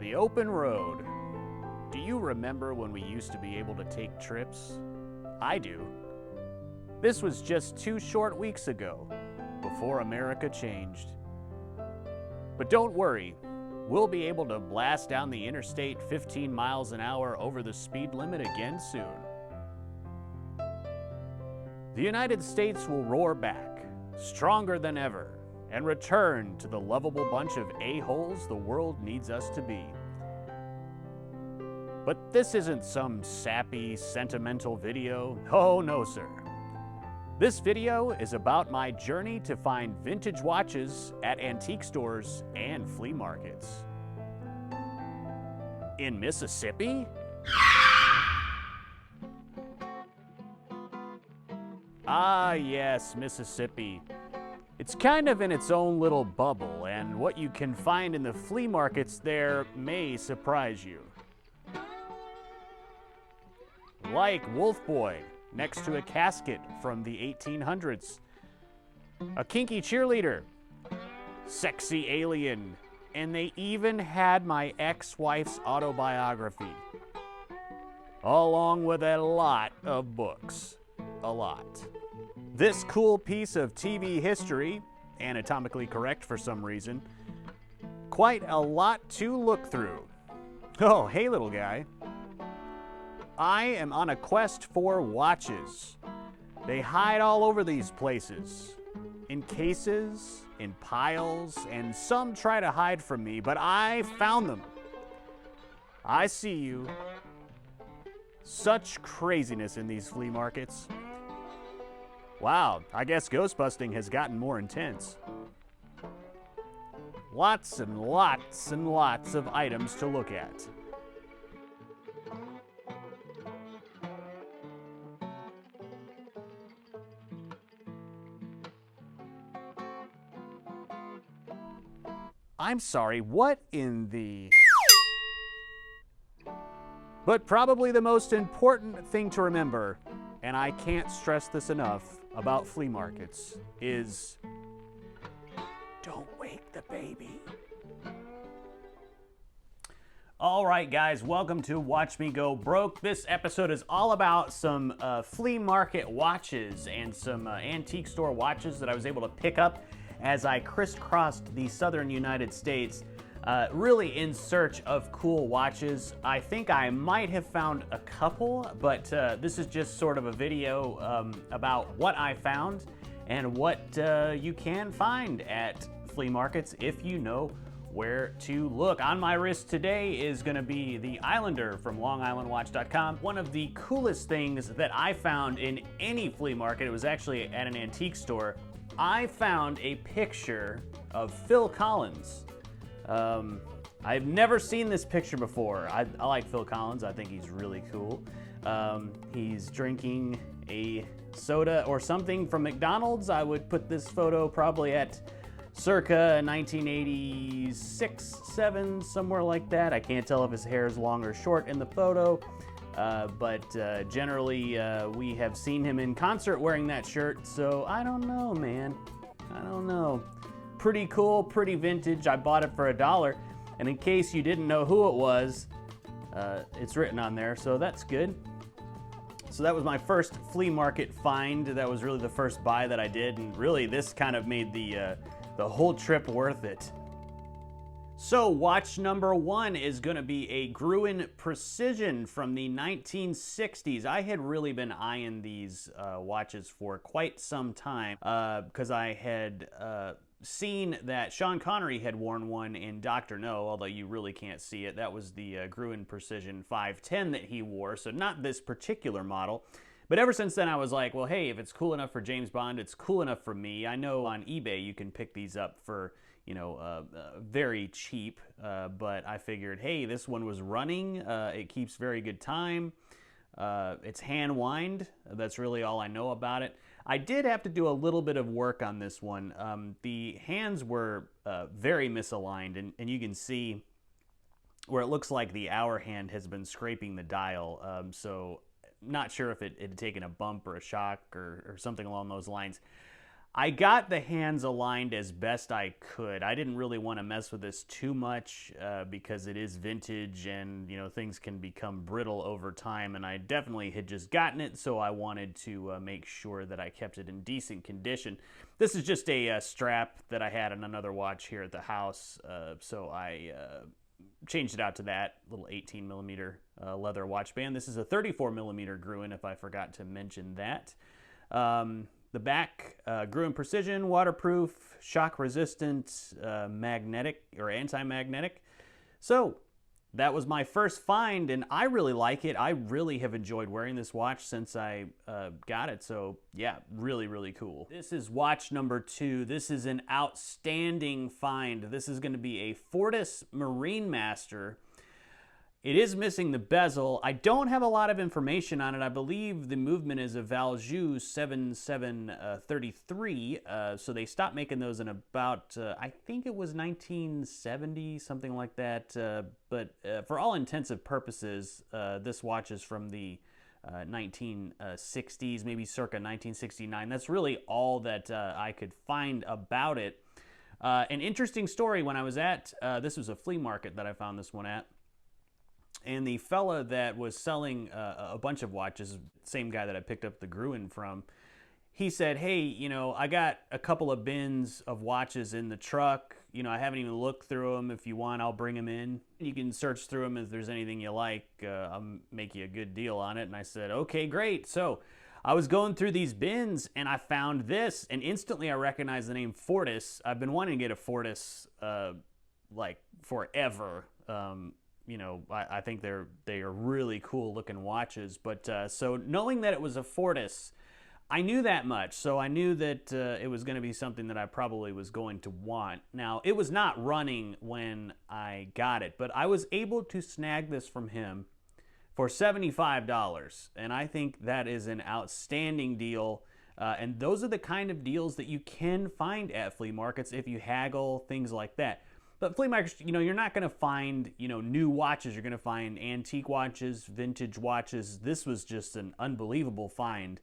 the open road. Do you remember when we used to be able to take trips? I do. This was just 2 short weeks ago, before America changed. But don't worry, we'll be able to blast down the interstate 15 miles an hour over the speed limit again soon. The United States will roar back, stronger than ever, and return to the lovable bunch of a-holes the world needs us to be. But this isn't some sappy, sentimental video. Oh, no, sir. This video is about my journey to find vintage watches at antique stores and flea markets. In Mississippi? Ah, yes, Mississippi. It's kind of in its own little bubble, and what you can find in the flea markets there may surprise you. Like Wolf Boy, next to a casket from the 1800s. A kinky cheerleader, sexy alien, and they even had my ex-wife's autobiography. Along with a lot of books. A lot. This cool piece of TV history, anatomically correct for some reason, quite a lot to look through. Oh, hey little guy. I am on a quest for watches. They hide all over these places. In cases, in piles, and some try to hide from me, but I found them. I see you. Such craziness in these flea markets. Wow, I guess ghost busting has gotten more intense. Lots and lots and lots of items to look at. I'm sorry, what in the... But probably the most important thing to remember, and I can't stress this enough about flea markets, is don't wake the baby. All right, guys, welcome to Watch Me Go Broke. This episode is all about some flea market watches and some antique store watches that I was able to pick up as I crisscrossed the southern United States, really in search of cool watches. I think I might have found a couple, but this is just sort of a video about what I found and what you can find at flea markets if you know where to look. On my wrist today is going to be the Islander from LongIslandWatch.com. One of the coolest things that I found in any flea market, it was actually at an antique store, I found a picture of Phil Collins. I've never seen this picture before. I like Phil Collins. I think he's really cool. He's drinking a soda or something from McDonald's. I would put this photo probably at circa 1986, 7, somewhere like that. I can't tell if his hair is long or short in the photo. But generally, we have seen him in concert wearing that shirt, so I don't know, man. I don't know. Pretty cool, pretty vintage. I bought it for $1, and in case you didn't know who it was, it's written on there, so that's good. So that was my first flea market find. That was really the first buy that I did, and really this kind of made the whole trip worth it. So watch number 1 is going to be a Gruen Precision from the 1960s. I had really been eyeing these watches for quite some time because I had seen that Sean Connery had worn one in Dr. No, although you really can't see it. That was the Gruen Precision 510 that he wore, so not this particular model. But ever since then, I was like, well, hey, if it's cool enough for James Bond, it's cool enough for me. I know on eBay you can pick these up for, you know, very cheap, but I figured, hey, this one was running. It keeps very good time. It's hand wind. That's really all I know about it. I did have to do a little bit of work on this one. The hands were very misaligned, and you can see where it looks like the hour hand has been scraping the dial. So not sure if it had taken a bump or a shock or something along those lines. I got the hands aligned as best I could. I didn't really want to mess with this too much because it is vintage and, you know, things can become brittle over time, and I definitely had just gotten it, so I wanted to make sure that I kept it in decent condition. This is just a strap that I had on another watch here at the house, so I changed it out to that little 18 millimeter leather watch band. This is a 34 millimeter Gruen, if I forgot to mention that. The back, Gruen Precision, waterproof, shock resistant, magnetic or anti-magnetic. So that was my first find, and I really like it. I really have enjoyed wearing this watch since I got it. So yeah, really, really cool. This is watch number 2. This is an outstanding find. This is going to be a Fortis Marine Master. It is missing the bezel. I don't have a lot of information on it. I believe the movement is a Valjoux 7733, so they stopped making those in about, I think it was 1970, something like that. But for all intensive purposes, this watch is from the 1960s, maybe circa 1969. That's really all that I could find about it. An interesting story, when I was at, this was a flea market that I found this one at. And the fella that was selling a bunch of watches, same guy that I picked up the Gruen from, he said, hey, you know, I got a couple of bins of watches in the truck. You know, I haven't even looked through them. If you want, I'll bring them in. You can search through them. If there's anything you like, I'll make you a good deal on it. And I said, okay, great. So I was going through these bins and I found this, and instantly I recognized the name Fortis. I've been wanting to get a Fortis like forever. You know, I think they are really cool looking watches. But so knowing that it was a Fortis, I knew that much. So I knew that it was going to be something that I probably was going to want. Now, it was not running when I got it, but I was able to snag this from him for $75. And I think that is an outstanding deal. And those are the kind of deals that you can find at flea markets if you haggle, things like that. But flea markets, you know, you're not going to find, you know, new watches. You're going to find antique watches, vintage watches. This was just an unbelievable find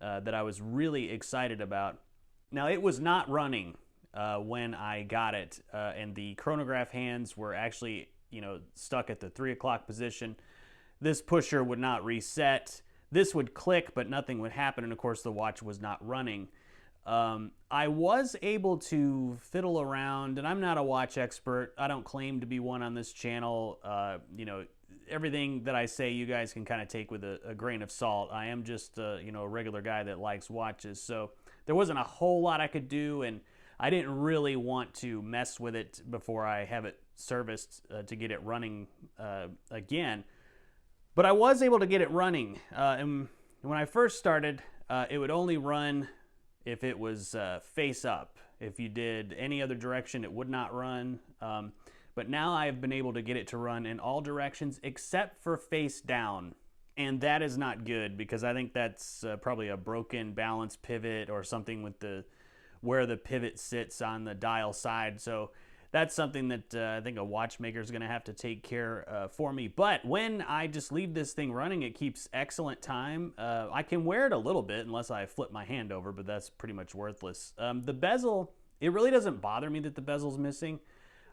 that I was really excited about. Now, it was not running when I got it, and the chronograph hands were actually, you know, stuck at the 3 o'clock position. This pusher would not reset. This would click, but nothing would happen, and of course, the watch was not running. I was able to fiddle around, and I'm not a watch expert. I don't claim to be one on this channel. You know, everything that I say, you guys can kind of take with a grain of salt. I am just, you know, a regular guy that likes watches. So there wasn't a whole lot I could do, and I didn't really want to mess with it before I have it serviced to get it running again. But I was able to get it running. And when I first started, it would only run if it was face up. If you did any other direction, it would not run. But now I've been able to get it to run in all directions except for face down. And that is not good, because I think that's probably a broken balance pivot or something with where the pivot sits on the dial side. So that's something that I think a watchmaker is going to have to take care for me. But when I just leave this thing running, it keeps excellent time. I can wear it a little bit unless I flip my hand over, but that's pretty much worthless. The bezel, it really doesn't bother me that the bezel's missing.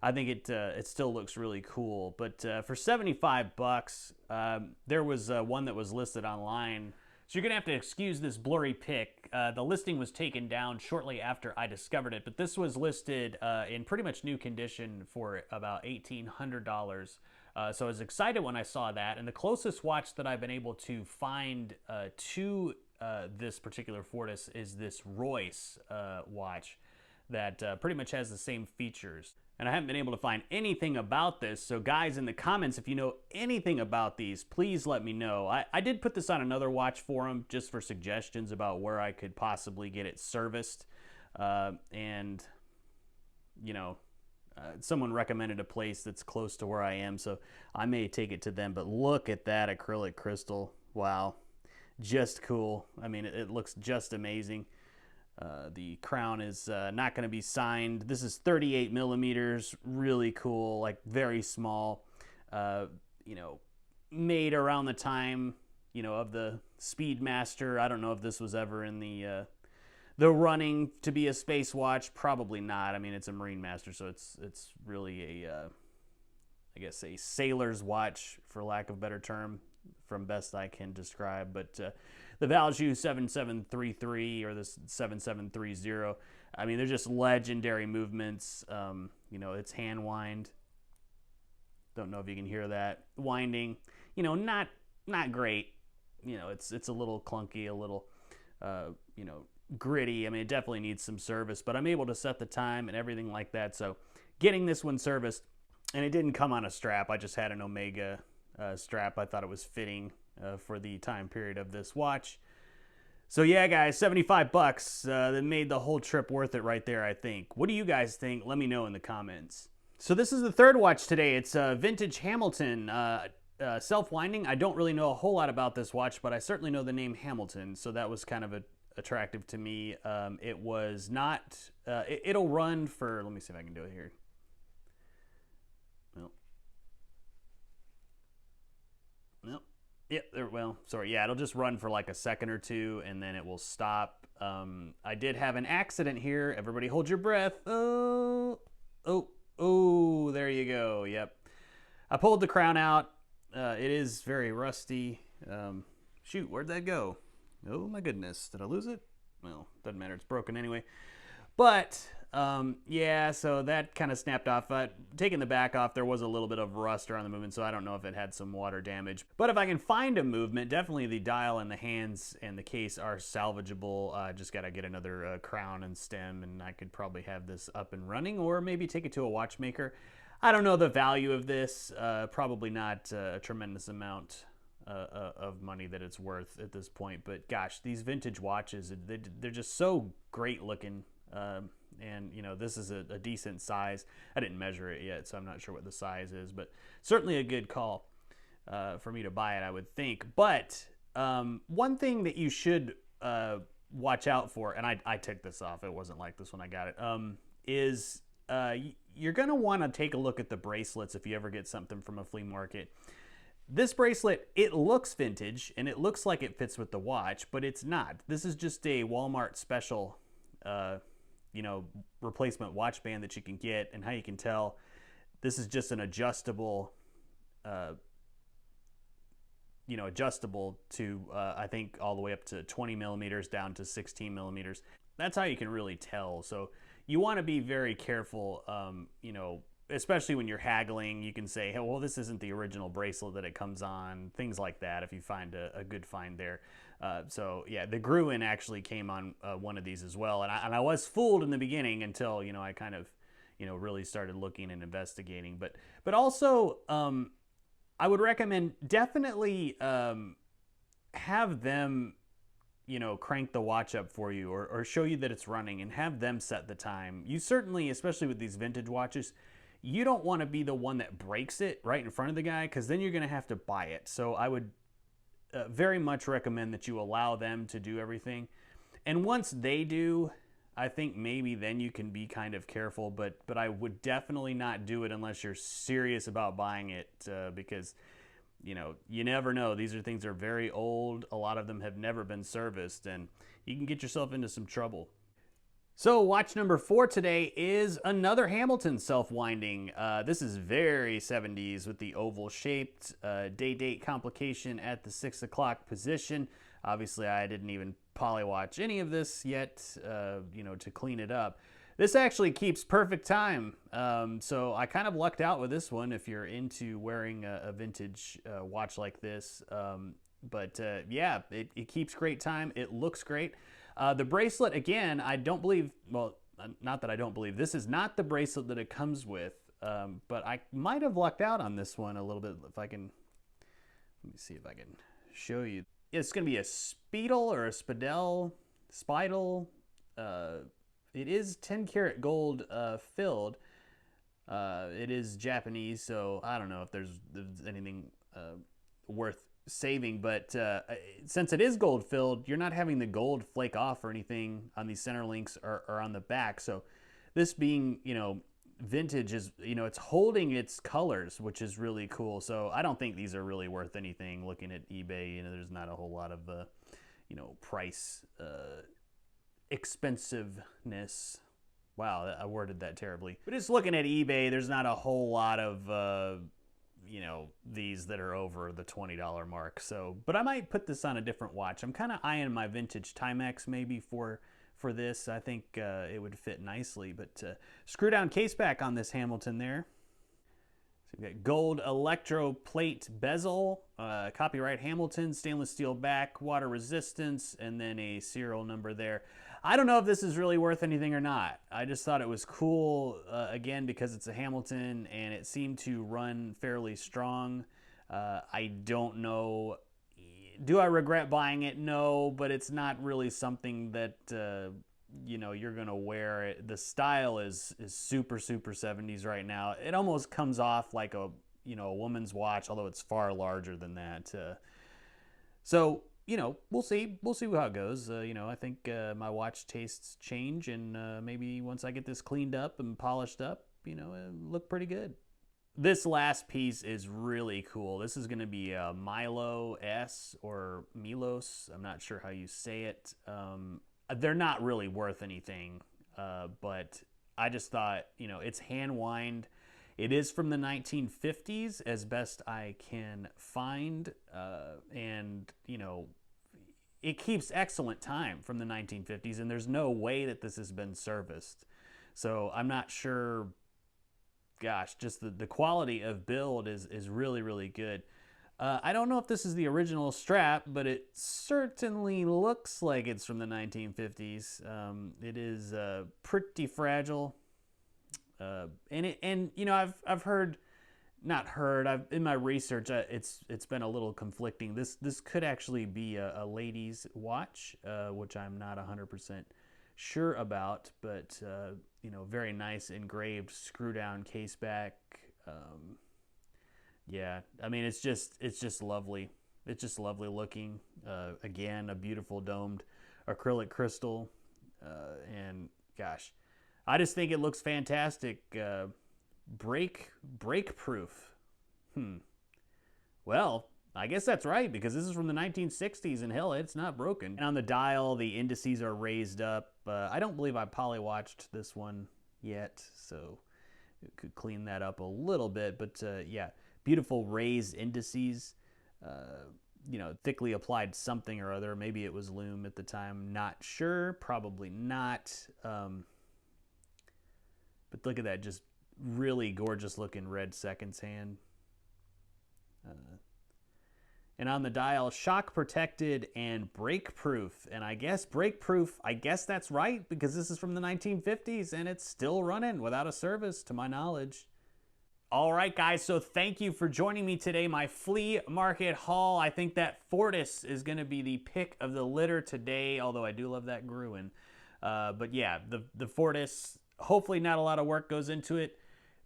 I think it still looks really cool. But for $75, there was one that was listed online. So you're going to have to excuse this blurry pic. The listing was taken down shortly after I discovered it, but this was listed in pretty much new condition for about $1,800. So I was excited when I saw that, and the closest watch that I've been able to find to this particular Fortis is this Royce watch that pretty much has the same features. And I haven't been able to find anything about this, so guys, in the comments, if you know anything about these, please let me know. I did put this on another watch forum just for suggestions about where I could possibly get it serviced. And, you know, someone recommended a place that's close to where I am, so I may take it to them. But look at that acrylic crystal. Wow. Just cool. I mean, it looks just amazing. The crown is not going to be signed. This is 38 millimeters, really cool, like very small, you know, made around the time, you know, of the Speedmaster. I don't know if this was ever in the the running to be a space watch? Probably not. I mean, it's a Marine Master, so it's really a I guess a sailor's watch, for lack of a better term, from best I can describe. But the Valjoux 7733 or the 7730, I mean, they're just legendary movements. You know, it's hand wind. Don't know if you can hear that winding. You know, not great. You know, it's a little clunky, a little you know, gritty. I mean, it definitely needs some service, but I'm able to set the time and everything like that. So getting this one serviced, and it didn't come on a strap. I just had an Omega strap. I thought it was fitting for the time period of this watch. So yeah, guys, 75 bucks. That made the whole trip worth it right there, I think. What do you guys think? Let me know in the comments. So this is the third watch today. It's a vintage Hamilton self-winding. I don't really know a whole lot about this watch, but I certainly know the name Hamilton, so that was kind of attractive to me. It was not, it'll run for, let me see if I can do it here. Yeah, well, sorry. Yeah, it'll just run for like a second or two, and then it will stop. I did have an accident here. Everybody hold your breath. Oh, there you go. Yep. I pulled the crown out. It is very rusty. Shoot, where'd that go? Oh, my goodness. Did I lose it? Well, doesn't matter. It's broken anyway. But, yeah, so that kind of snapped off. Taking the back off, there was a little bit of rust around the movement, so I don't know if it had some water damage. But if I can find a movement, definitely the dial and the hands and the case are salvageable. Just got to get another crown and stem, and I could probably have this up and running, or maybe take it to a watchmaker. I don't know the value of this. Probably not a tremendous amount of money that it's worth at this point. But gosh, these vintage watches, they're just so great looking. And you know, this is a decent size. I didn't measure it yet, so I'm not sure what the size is, but certainly a good call for me to buy it, I would think. But one thing that you should watch out for, and I took this off, it wasn't like this when I got it, is you're going to want to take a look at the bracelets if you ever get something from a flea market. This bracelet, it looks vintage, and it looks like it fits with the watch, but it's not. This is just a Walmart special you know, replacement watch band that you can get. And how you can tell, this is just an adjustable, you know, adjustable to, I think all the way up to 20 millimeters down to 16 millimeters. That's how you can really tell. So you want to be very careful, you know, especially when you're haggling. You can say, hey, well, this isn't the original bracelet that it comes on, things like that, if you find a good find there. So yeah, the Gruen actually came on one of these as well, and I was fooled in the beginning until, you know, I kind of, you know, really started looking and investigating. But also, I would recommend definitely have them, you know, crank the watch up for you, or show you that it's running, and have them set the time. You certainly, especially with these vintage watches, you don't want to be the one that breaks it right in front of the guy, because then you're going to have to buy it. So I would very much recommend that you allow them to do everything. And once they do, I think maybe then you can be kind of careful, but I would definitely not do it unless you're serious about buying it, because, you know, you never know. These are things that are very old. A lot of them have never been serviced, and you can get yourself into some trouble. So watch number 4 today is another Hamilton self-winding. This is very 70s with the oval shaped day-date complication at the 6 o'clock position. Obviously, I didn't even polywatch any of this yet, you know, to clean it up. This actually keeps perfect time, so I kind of lucked out with this one if you're into wearing a vintage watch like this. But yeah, it keeps great time. It looks great. The bracelet, again, I don't believe, well, not that I don't believe, this is not the bracelet that it comes with, but I might have lucked out on this one a little bit. If I can, let me see if I can show you. It's going to be a Speedle or a Spidle. It is 10 karat gold filled. It is Japanese, so I don't know if there's anything worth saving, but since it is gold filled, you're not having the gold flake off or anything on these center links or on the back. So this being, you know, vintage is, you know, it's holding its colors, which is really cool. So I don't think these are really worth anything. Looking at eBay, you know, there's not a whole lot of you know, price expensiveness. Wow, I worded that terribly. But just looking at eBay, there's not a whole lot of, these that are over the $20 mark. So, but I might put this on a different watch. I'm kind of eyeing my vintage Timex maybe for this. I think it would fit nicely. But screw down case back on this Hamilton there. So we've got gold electroplate bezel, copyright Hamilton, stainless steel back, water resistance, and then a serial number there. I don't know if this is really worth anything or not. I just thought it was cool, again, because it's a Hamilton and it seemed to run fairly strong. I don't know. Do I regret buying it? No, but it's not really something that, you're going to wear it. The style is super, super 70s right now. It almost comes off like a woman's watch, although it's far larger than that. So, we'll see. We'll see how it goes. I think my watch tastes change, and maybe once I get this cleaned up and polished up, it'll look pretty good. This last piece is really cool. This is going to be a Milo S or Milos. I'm not sure how you say it. They're not really worth anything, but I just thought, it's hand wind. It is from the 1950s, as best I can find, and, it keeps excellent time from the 1950s, and there's no way that this has been serviced. So I'm not sure, gosh, just the quality of build is really, really good. I don't know if this is the original strap, but it certainly looks like it's from the 1950s. It is pretty fragile. I've heard, not heard. In my research, it's been a little conflicting. This could actually be a lady's watch, which I'm not 100% sure about. But very nice engraved screw down case back. Yeah, I mean it's just lovely. It's just lovely looking. Again, a beautiful domed acrylic crystal, and gosh, I just think it looks fantastic. Break proof. Well, I guess that's right, because this is from the 1960s, and hell, it's not broken. And on the dial, the indices are raised up. I don't believe I polywatched this one yet, so it could clean that up a little bit. But yeah, beautiful raised indices. Thickly applied something or other. Maybe it was loom at the time. Not sure. Probably not. But look at that, just really gorgeous looking red seconds hand. And on the dial, shock protected and brake proof. And I guess brake proof, I guess that's right, because this is from the 1950s and it's still running without a service to my knowledge. All right, guys, so thank you for joining me today. My flea market haul. I think that Fortis is going to be the pick of the litter today, although I do love that Gruen. But yeah, the Fortis, hopefully not a lot of work goes into it.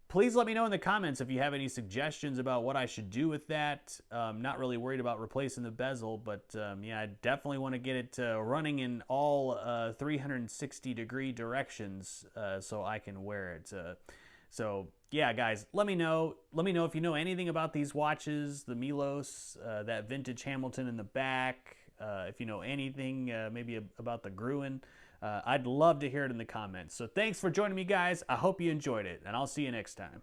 Please let me know in the comments if you have any suggestions about what I should do with that. Not really worried about replacing the bezel, but yeah, I definitely want to get it running in all 360-degree directions so I can wear it. So yeah, guys, let me know. Let me know if you know anything about these watches, the Milos, that vintage Hamilton in the back. If you know anything maybe about the Gruen. I'd love to hear it in the comments. So thanks for joining me, guys. I hope you enjoyed it, and I'll see you next time.